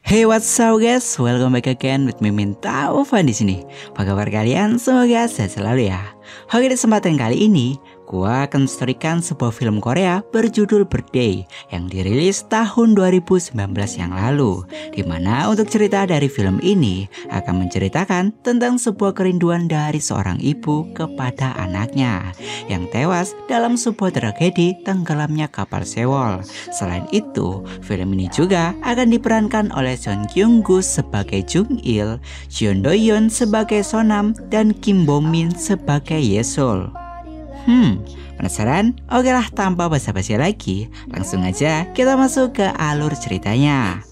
Hey, what's up guys? Welcome back again with Mimin Taufan di sini. Apa kabar kalian? Semoga sehat selalu ya. Oke, di kesempatan kali ini gua akan menstorykan sebuah film Korea berjudul Birthday yang dirilis tahun 2019 yang lalu. Dimana untuk cerita dari film ini akan menceritakan tentang sebuah kerinduan dari seorang ibu kepada anaknya yang tewas dalam sebuah tragedi tenggelamnya kapal Sewol. Selain itu, film ini juga akan diperankan oleh Son Kyung Gu sebagai Jung Il, Jeon Do Yeon sebagai Sonam, dan Kim Bo Min sebagai Yesol. Penasaran? Oke lah, tanpa basa-basi lagi, langsung aja kita masuk ke alur ceritanya.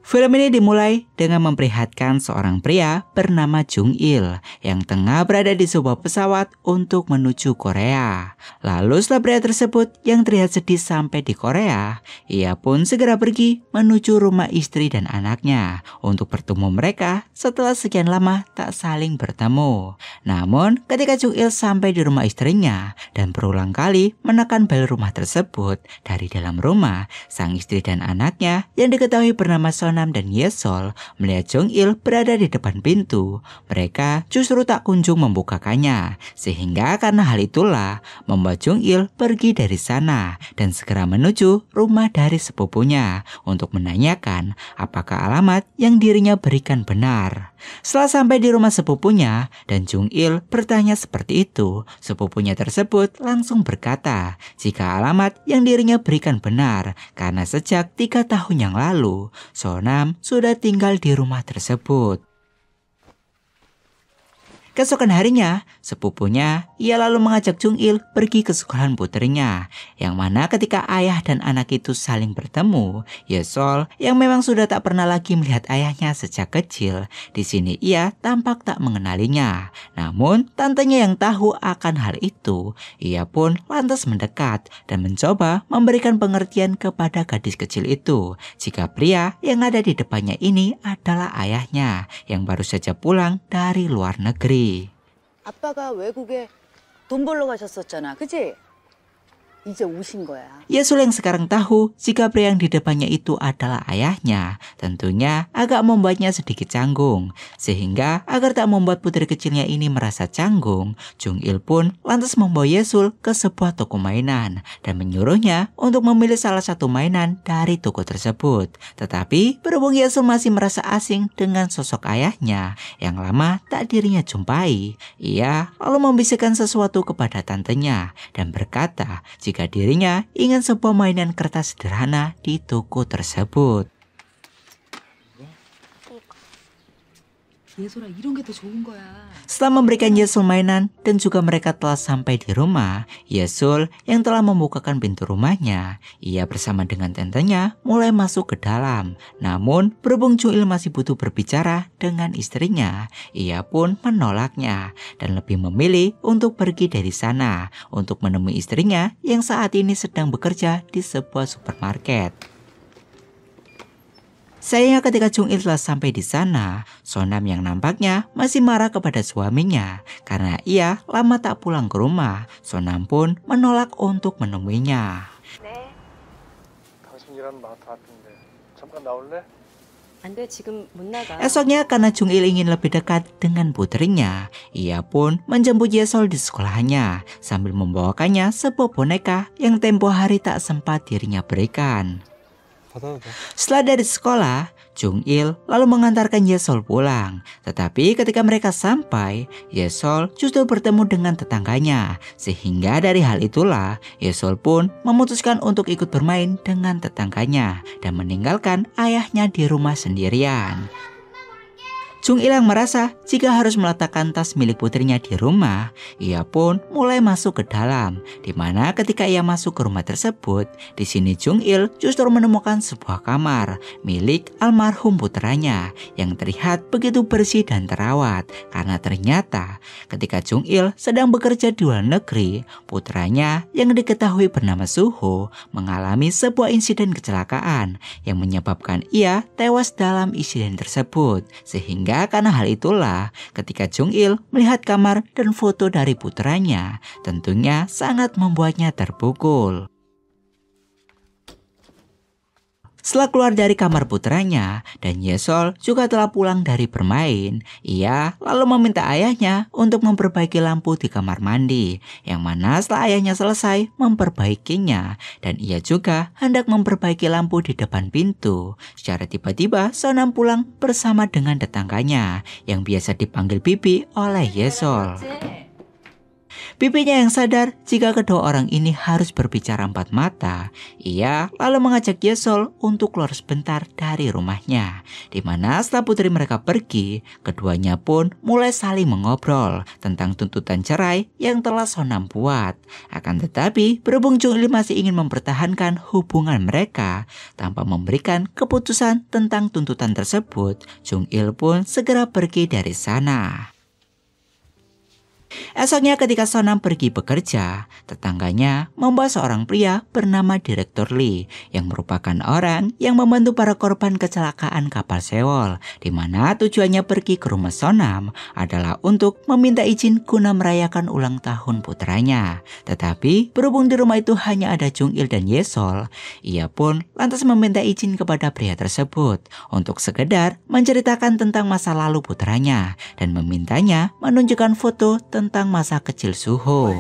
Film ini dimulai dengan memperlihatkan seorang pria bernama Jung Il yang tengah berada di sebuah pesawat untuk menuju Korea. Lalu setelah pria tersebut yang terlihat sedih sampai di Korea, ia pun segera pergi menuju rumah istri dan anaknya untuk bertemu mereka setelah sekian lama tak saling bertemu. Namun ketika Jung Il sampai di rumah istrinya dan berulang kali menekan bel rumah tersebut, dari dalam rumah sang istri dan anaknya yang diketahui bernama Sonam dan Yesol melihat Jung Il berada di depan pintu. Mereka justru tak kunjung membukakannya, sehingga karena hal itulah membuat Jung Il pergi dari sana dan segera menuju rumah dari sepupunya untuk menanyakan apakah alamat yang dirinya berikan benar. Setelah sampai di rumah sepupunya dan Jung Il bertanya seperti itu, sepupunya tersebut langsung berkata jika alamat yang dirinya berikan benar karena sejak 3 tahun yang lalu Sonam sudah tinggal di rumah tersebut. Keesokan harinya, sepupunya ia lalu mengajak Jung Il pergi ke sekolahan putrinya, yang mana ketika ayah dan anak itu saling bertemu, Yesol yang memang sudah tak pernah lagi melihat ayahnya sejak kecil, di sini ia tampak tak mengenalinya. Namun tantenya yang tahu akan hal itu, ia pun lantas mendekat dan mencoba memberikan pengertian kepada gadis kecil itu jika pria yang ada di depannya ini adalah ayahnya yang baru saja pulang dari luar negeri. 아빠가 외국에 돈 벌러 가셨었잖아, 그치? 이제 오신 거야. Yesol yang sekarang tahu jika pria yang di depannya itu adalah ayahnya, tentunya agak membuatnya sedikit canggung. Sehingga agar tak membuat putri kecilnya ini merasa canggung, Jung Il pun lantas membawa Yesol ke sebuah toko mainan dan menyuruhnya untuk memilih salah satu mainan dari toko tersebut. Tetapi berhubung Yesol masih merasa asing dengan sosok ayahnya yang lama tak dirinya jumpai, ia lalu membisikkan sesuatu kepada tantenya dan berkata jika dirinya ingin sebuah mainan kertas sederhana di toko tersebut. Setelah memberikan Yesol mainan dan juga mereka telah sampai di rumah, Yesol yang telah membukakan pintu rumahnya, ia bersama dengan tantenya mulai masuk ke dalam. Namun berhubung Jung Il masih butuh berbicara dengan istrinya, ia pun menolaknya dan lebih memilih untuk pergi dari sana untuk menemui istrinya yang saat ini sedang bekerja di sebuah supermarket. Sayangnya ketika Jung Il telah sampai di sana, Sonam yang nampaknya masih marah kepada suaminya karena ia lama tak pulang ke rumah. Sonam pun menolak untuk menemuinya. Esoknya karena Jung Il ingin lebih dekat dengan putrinya, ia pun menjemput Yesol di sekolahannya sambil membawakannya sebuah boneka yang tempo hari tak sempat dirinya berikan. Setelah dari sekolah, Jung Il lalu mengantarkan Yesol pulang. Tetapi ketika mereka sampai, Yesol justru bertemu dengan tetangganya. Sehingga dari hal itulah, Yesol pun memutuskan untuk ikut bermain dengan tetangganya dan meninggalkan ayahnya di rumah sendirian. Jung Il yang merasa jika harus meletakkan tas milik putrinya di rumah, ia pun mulai masuk ke dalam. Dimana ketika ia masuk ke rumah tersebut, di sini Jung Il justru menemukan sebuah kamar milik almarhum putranya yang terlihat begitu bersih dan terawat. Karena ternyata ketika Jung Il sedang bekerja di luar negeri, putranya yang diketahui bernama Suho mengalami sebuah insiden kecelakaan yang menyebabkan ia tewas dalam insiden tersebut. Sehingga Sehingga karena hal itulah ketika Jung-il melihat kamar dan foto dari putranya, tentunya sangat membuatnya terpukul. Setelah keluar dari kamar putranya dan Yesol juga telah pulang dari bermain, ia lalu meminta ayahnya untuk memperbaiki lampu di kamar mandi, yang mana setelah ayahnya selesai memperbaikinya dan ia juga hendak memperbaiki lampu di depan pintu. Secara tiba-tiba Sonam pulang bersama dengan tetangganya yang biasa dipanggil Bibi oleh Yesol. Bibinya yang sadar jika kedua orang ini harus berbicara empat mata, ia lalu mengajak Yesol untuk keluar sebentar dari rumahnya. Di mana setelah putri mereka pergi, keduanya pun mulai saling mengobrol tentang tuntutan cerai yang telah Sonam buat. Akan tetapi, berhubung Jung-il masih ingin mempertahankan hubungan mereka tanpa memberikan keputusan tentang tuntutan tersebut, Jung-il pun segera pergi dari sana. Esoknya ketika Sonam pergi bekerja, tetangganya membawa seorang pria bernama Direktur Lee yang merupakan orang yang membantu para korban kecelakaan kapal Sewol, di mana tujuannya pergi ke rumah Sonam adalah untuk meminta izin guna merayakan ulang tahun putranya. Tetapi berhubung di rumah itu hanya ada Jung-il dan Yesol, ia pun lantas meminta izin kepada pria tersebut untuk sekedar menceritakan tentang masa lalu putranya dan memintanya menunjukkan foto tentang masa kecil Suho.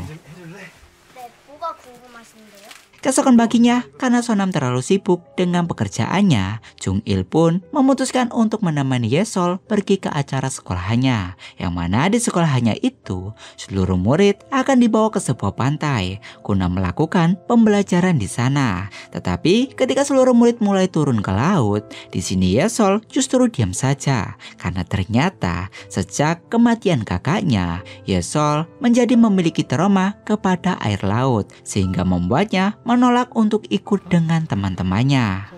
Keesokan paginya, karena Sonam terlalu sibuk dengan pekerjaannya, Jung-il pun memutuskan untuk menemani Yesol pergi ke acara sekolahannya, yang mana di sekolahannya itu seluruh murid akan dibawa ke sebuah pantai guna melakukan pembelajaran di sana. Tetapi ketika seluruh murid mulai turun ke laut, di sini Yesol justru diam saja karena ternyata sejak kematian kakaknya, Yesol menjadi memiliki trauma kepada air laut sehingga membuatnya menolak untuk ikut dengan teman-temannya.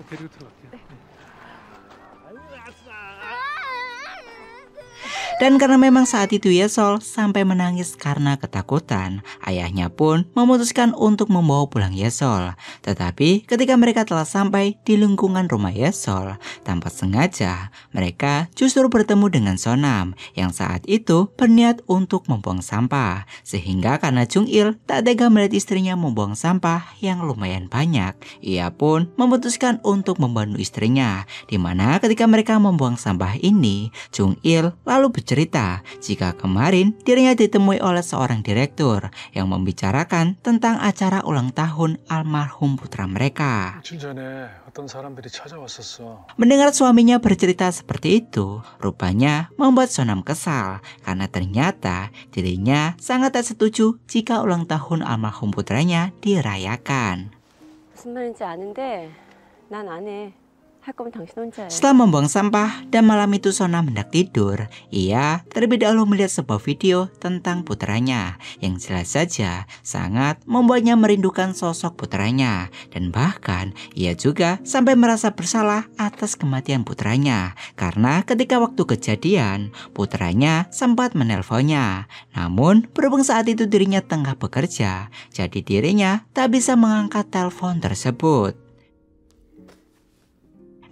Dan karena memang saat itu Yesol sampai menangis karena ketakutan, ayahnya pun memutuskan untuk membawa pulang Yesol. Tetapi ketika mereka telah sampai di lingkungan rumah Yesol, tanpa sengaja mereka justru bertemu dengan Sonam yang saat itu berniat untuk membuang sampah. Sehingga karena Jung-il tak tega melihat istrinya membuang sampah yang lumayan banyak, ia pun memutuskan untuk membantu istrinya. Dimana ketika mereka membuang sampah ini, Jung-il lalu cerita jika kemarin dirinya ditemui oleh seorang direktur yang membicarakan tentang acara ulang tahun almarhum putra mereka. Mendengar suaminya bercerita seperti itu, rupanya membuat Sonam kesal karena ternyata dirinya sangat tak setuju jika ulang tahun almarhum putranya dirayakan. 무슨 말인지 아는데 난 안 해. Setelah membuang sampah dan malam itu Sonam hendak tidur, ia terlebih dahulu melihat sebuah video tentang putranya yang jelas saja sangat membuatnya merindukan sosok putranya, dan bahkan ia juga sampai merasa bersalah atas kematian putranya karena ketika waktu kejadian putranya sempat menelponnya, namun berhubung saat itu dirinya tengah bekerja, jadi dirinya tak bisa mengangkat telepon tersebut.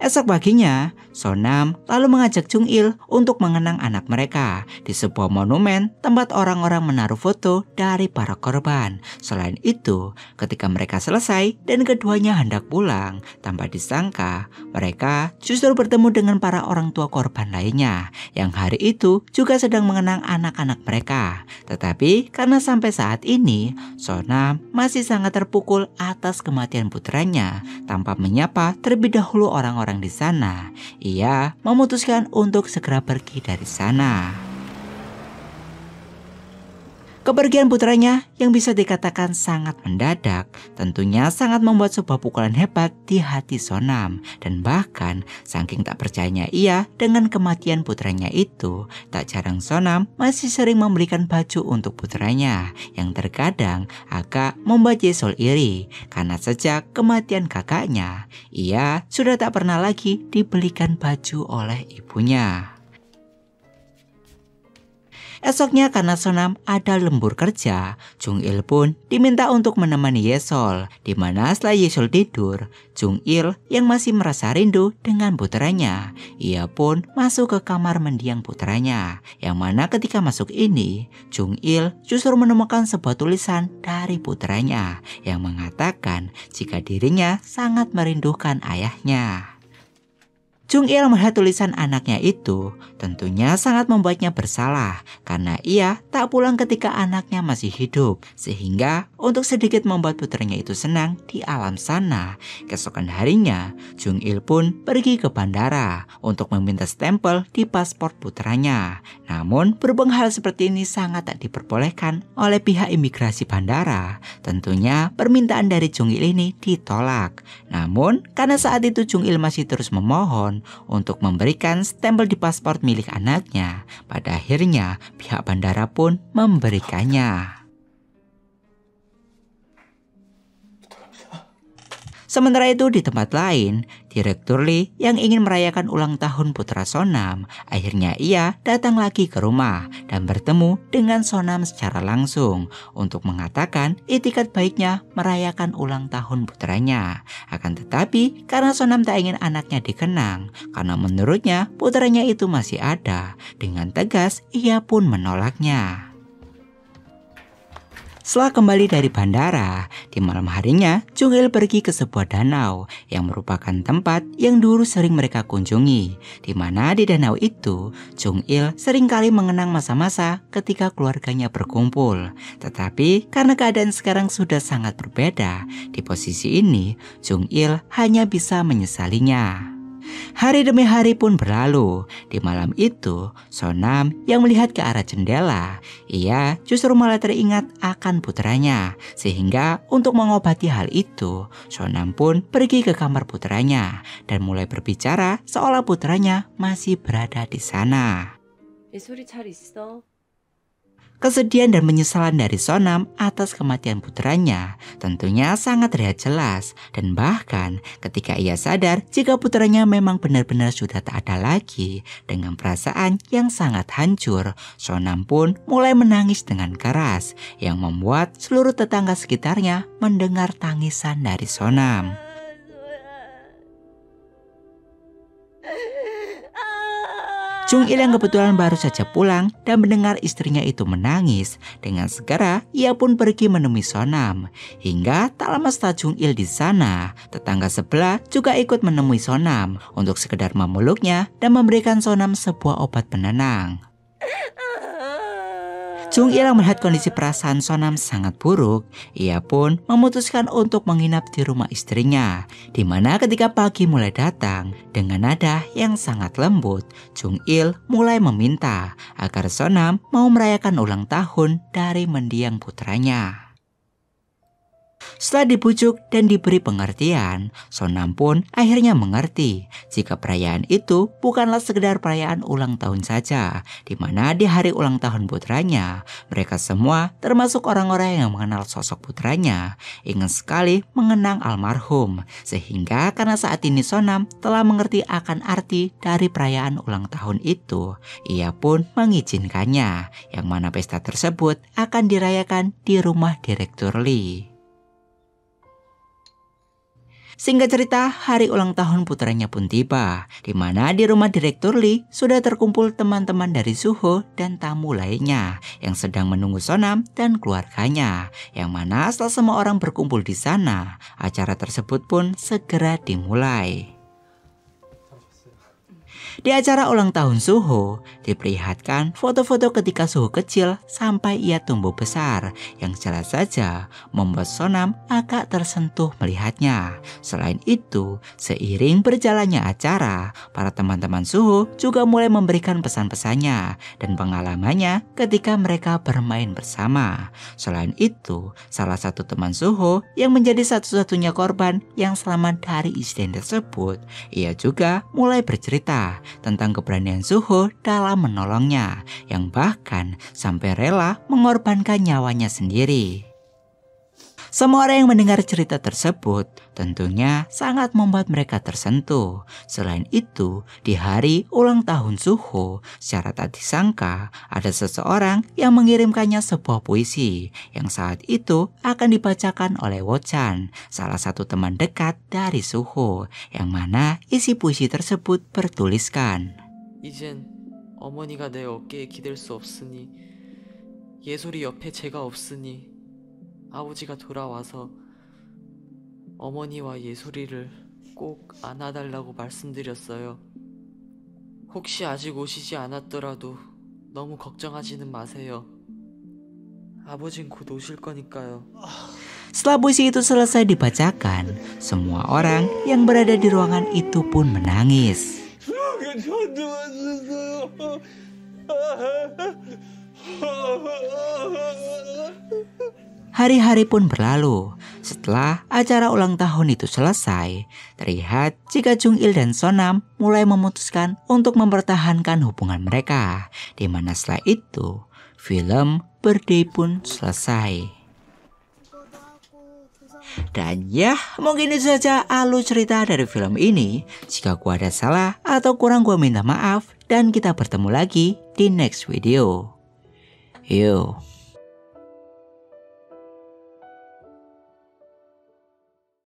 Esok paginya, Sonam lalu mengajak Jung-il untuk mengenang anak mereka di sebuah monumen tempat orang-orang menaruh foto dari para korban. Selain itu, ketika mereka selesai dan keduanya hendak pulang, tanpa disangka mereka justru bertemu dengan para orang tua korban lainnya yang hari itu juga sedang mengenang anak-anak mereka. Tetapi karena sampai saat ini, Sonam masih sangat terpukul atas kematian putranya tanpa menyapa terlebih dahulu orang-orang di sana, ia memutuskan untuk segera pergi dari sana. Kepergian putranya yang bisa dikatakan sangat mendadak tentunya sangat membuat sebuah pukulan hebat di hati Sonam, dan bahkan saking tak percayanya ia dengan kematian putranya itu, tak jarang Sonam masih sering memberikan baju untuk putranya yang terkadang agak membuat Yesol iri karena sejak kematian kakaknya ia sudah tak pernah lagi dibelikan baju oleh ibunya. Esoknya karena Sonam ada lembur kerja, Jung Il pun diminta untuk menemani Yesol, di mana setelah Yesol tidur, Jung Il yang masih merasa rindu dengan putranya, ia pun masuk ke kamar mendiang putranya, yang mana ketika masuk ini, Jung Il justru menemukan sebuah tulisan dari putranya yang mengatakan jika dirinya sangat merindukan ayahnya. Jung Il melihat tulisan anaknya itu tentunya sangat membuatnya bersalah karena ia tak pulang ketika anaknya masih hidup. Sehingga untuk sedikit membuat putranya itu senang di alam sana, keesokan harinya Jung Il pun pergi ke bandara untuk meminta stempel di paspor putranya. Namun berhubung hal seperti ini sangat tak diperbolehkan oleh pihak imigrasi bandara, tentunya permintaan dari Jung Il ini ditolak. Namun karena saat itu Jung Il masih terus memohon untuk memberikan stempel di paspor milik anaknya, pada akhirnya pihak bandara pun memberikannya. Sementara itu di tempat lain, Direktur Lee yang ingin merayakan ulang tahun putra Sonam, akhirnya ia datang lagi ke rumah dan bertemu dengan Sonam secara langsung untuk mengatakan itikat baiknya merayakan ulang tahun putranya. Akan tetapi karena Sonam tak ingin anaknya dikenang, karena menurutnya putranya itu masih ada, dengan tegas ia pun menolaknya. Setelah kembali dari bandara, di malam harinya Jung Il pergi ke sebuah danau yang merupakan tempat yang dulu sering mereka kunjungi. Di mana di danau itu, Jung Il seringkali mengenang masa-masa ketika keluarganya berkumpul. Tetapi karena keadaan sekarang sudah sangat berbeda, di posisi ini Jung Il hanya bisa menyesalinya. Hari demi hari pun berlalu. Di malam itu, Sonam yang melihat ke arah jendela, ia justru malah teringat akan putranya. Sehingga untuk mengobati hal itu, Sonam pun pergi ke kamar putranya dan mulai berbicara seolah putranya masih berada di sana. 예솔이 잘 있어? Kesedihan dan penyesalan dari Sonam atas kematian putranya tentunya sangat terlihat jelas, dan bahkan ketika ia sadar jika putranya memang benar-benar sudah tak ada lagi, dengan perasaan yang sangat hancur, Sonam pun mulai menangis dengan keras yang membuat seluruh tetangga sekitarnya mendengar tangisan dari Sonam. Jung Il yang kebetulan baru saja pulang dan mendengar istrinya itu menangis, dengan segera ia pun pergi menemui Sonam. Hingga tak lama setelah Jung Il di sana, tetangga sebelah juga ikut menemui Sonam untuk sekedar memeluknya dan memberikan Sonam sebuah obat penenang. Jung Il yang melihat kondisi perasaan Sonam sangat buruk, ia pun memutuskan untuk menginap di rumah istrinya. Di mana ketika pagi mulai datang, dengan nada yang sangat lembut, Jung Il mulai meminta agar Sonam mau merayakan ulang tahun dari mendiang putranya. Setelah dibujuk dan diberi pengertian, Sonam pun akhirnya mengerti jika perayaan itu bukanlah sekedar perayaan ulang tahun saja, di mana di hari ulang tahun putranya, mereka semua termasuk orang-orang yang mengenal sosok putranya ingin sekali mengenang almarhum. Sehingga karena saat ini Sonam telah mengerti akan arti dari perayaan ulang tahun itu, ia pun mengizinkannya, yang mana pesta tersebut akan dirayakan di rumah Direktur Lee. Singkat cerita, hari ulang tahun putranya pun tiba, di mana di rumah Direktur Lee sudah terkumpul teman-teman dari Suho dan tamu lainnya yang sedang menunggu Sonam dan keluarganya. Yang mana setelah semua orang berkumpul di sana, acara tersebut pun segera dimulai. Di acara ulang tahun Suho, diperlihatkan foto-foto ketika Suho kecil sampai ia tumbuh besar, yang jelas saja membuat Sonam agak tersentuh melihatnya. Selain itu, seiring berjalannya acara, para teman-teman Suho juga mulai memberikan pesan-pesannya dan pengalamannya ketika mereka bermain bersama. Selain itu, salah satu teman Suho yang menjadi satu-satunya korban yang selamat dari insiden tersebut, ia juga mulai bercerita tentang keberanian Suho dalam menolongnya, yang bahkan sampai rela mengorbankan nyawanya sendiri. Semua orang yang mendengar cerita tersebut tentunya sangat membuat mereka tersentuh. Selain itu, di hari ulang tahun Suho, secara tak disangka ada seseorang yang mengirimkannya sebuah puisi yang saat itu akan dibacakan oleh Wo-chan, salah satu teman dekat dari Suho, yang mana isi puisi tersebut bertuliskan, 이젠 어머니가 내 어깨에 기댈 수 없으니 예솔이 옆에 제가 없으니 아버지가 돌아와서 어머니와 예솔이를 꼭 안아달라고 말씀드렸어요. 혹시 아직 오시지 않았더라도 너무 걱정하지는 마세요. 아버진 곧 오실 거니까요. Setelah puisi itu selesai dibacakan, semua orang yang berada di ruangan itu pun menangis. Hari-hari pun berlalu. Setelah acara ulang tahun itu selesai, terlihat jika Jung-il dan Sonam mulai memutuskan untuk mempertahankan hubungan mereka, di mana setelah itu film Birthday pun selesai. Dan ya, mungkin itu saja alur cerita dari film ini. Jika gua ada salah atau kurang, gua minta maaf. Dan kita bertemu lagi di next video. Yo.